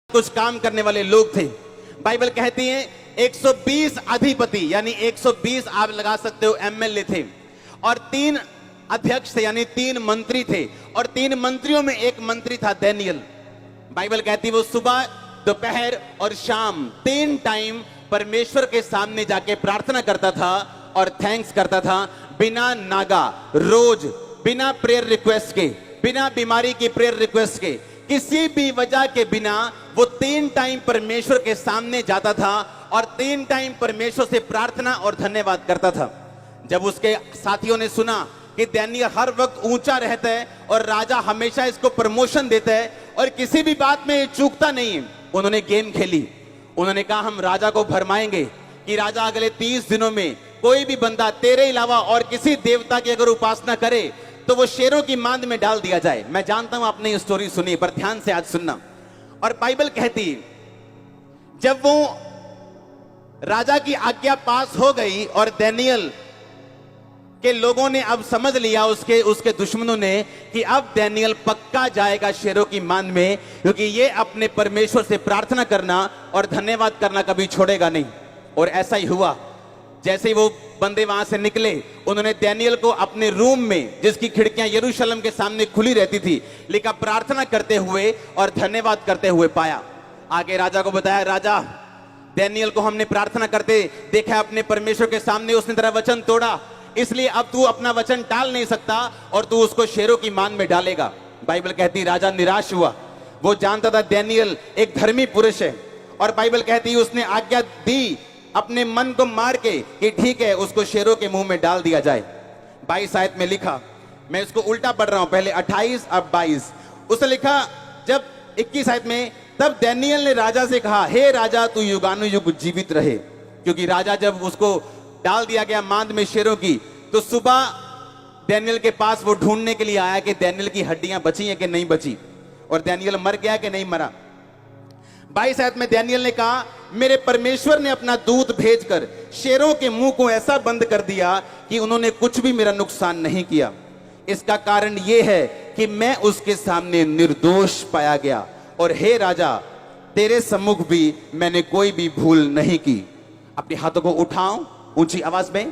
कुछ काम करने वाले लोग थे। बाइबल कहती है 120 अधिपति यानी 120 आप लगा सकते हो एमएलए थे और 3 अध्यक्ष थे यानी 3 मंत्री थे और 3 मंत्रियों में एक मंत्री था दानियेल। बाइबल कहती है वो सुबह दोपहर और शाम 3 टाइम परमेश्वर के सामने जाके प्रार्थना करता था और थैंक्स करता था बिना नागा, रोज बिना प्रेयर रिक्वेस्ट के, बिना बीमारी की प्रेयर रिक्वेस्ट के, किसी भी वजह के बिना वो 3 टाइम परमेश्वर के सामने जाता था और 3 टाइम परमेश्वर से प्रार्थना और धन्यवाद करता था। जब उसके साथियों ने सुना कि दानियेल हर वक्त ऊंचा रहता है और राजा हमेशा इसको प्रमोशन देता है और किसी भी बात में चूकता नहीं है, उन्होंने गेम खेली। उन्होंने कहा हम राजा को भरमाएंगे कि राजा अगले 30 दिनों में कोई भी बंदा तेरे अलावा और किसी देवता की अगर उपासना करे तो वो शेरों की मांद में डाल दिया जाए। मैं जानता हूं आपने ये स्टोरी सुनी, पर ध्यान से आज सुनना। और बाइबल कहती जब वो राजा की आज्ञा पास हो गई और दानियेल के लोगों ने अब समझ लिया, उसके दुश्मनों ने, कि अब दानियेल पक्का जाएगा शेरों की मांद में, क्योंकि ये अपने परमेश्वर से प्रार्थना करना और धन्यवाद करना कभी छोड़ेगा नहीं। और ऐसा ही हुआ। जैसे ही वो बंदे वहां से निकले, उन्होंने दानियेल को अपने रूम में, जिसकी खिड़कियां यरूशलेम के सामने खुली रहती थी, लेकर प्रार्थना करते हुए और धन्यवाद करते हुए पाया। आगे राजा को बताया, राजा दानियेल को हमने प्रार्थना करते देखा अपने परमेश्वर के सामने, उसने तेरा वचन तोड़ा, इसलिए अब तू अपना वचन टाल नहीं सकता और तू उसको शेरों की मांद में डालेगा। बाइबल कहती राजा निराश हुआ। वो जानता था दानियेल एक धर्मी पुरुष है और बाइबल कहती उसने आज्ञा दी अपने मन को मार के कि ठीक है उसको शेरों के मुंह में डाल दिया जाए। 22 आयत में लिखा, मैं इसको उल्टा पढ़ रहा हूं, पहले 28 अब 22। उसने लिखा जब 21 आयत में, तब दानियेल ने राजा से कहा, हे राजा तू युगानुयुग जीवित रहे। क्योंकि राजा जब उसको डाल दिया गया मांद में शेरों की, तो सुबह दानियेल के पास वो ढूंढने के लिए आया कि दानियेल की हड्डियां बची हैं कि नहीं बची और दानियेल मर गया कि नहीं मरा। 22 आयत में दानियेल ने कहा, मेरे परमेश्वर ने अपना दूत भेजकर शेरों के मुंह को ऐसा बंद कर दिया कि उन्होंने कुछ भी मेरा नुकसान नहीं किया। इसका कारण यह है कि मैं उसके सामने निर्दोष पाया गया और हे राजा तेरे सम्मुख भी मैंने कोई भी भूल नहीं की। अपने हाथों को उठाओ ऊंची आवाज में।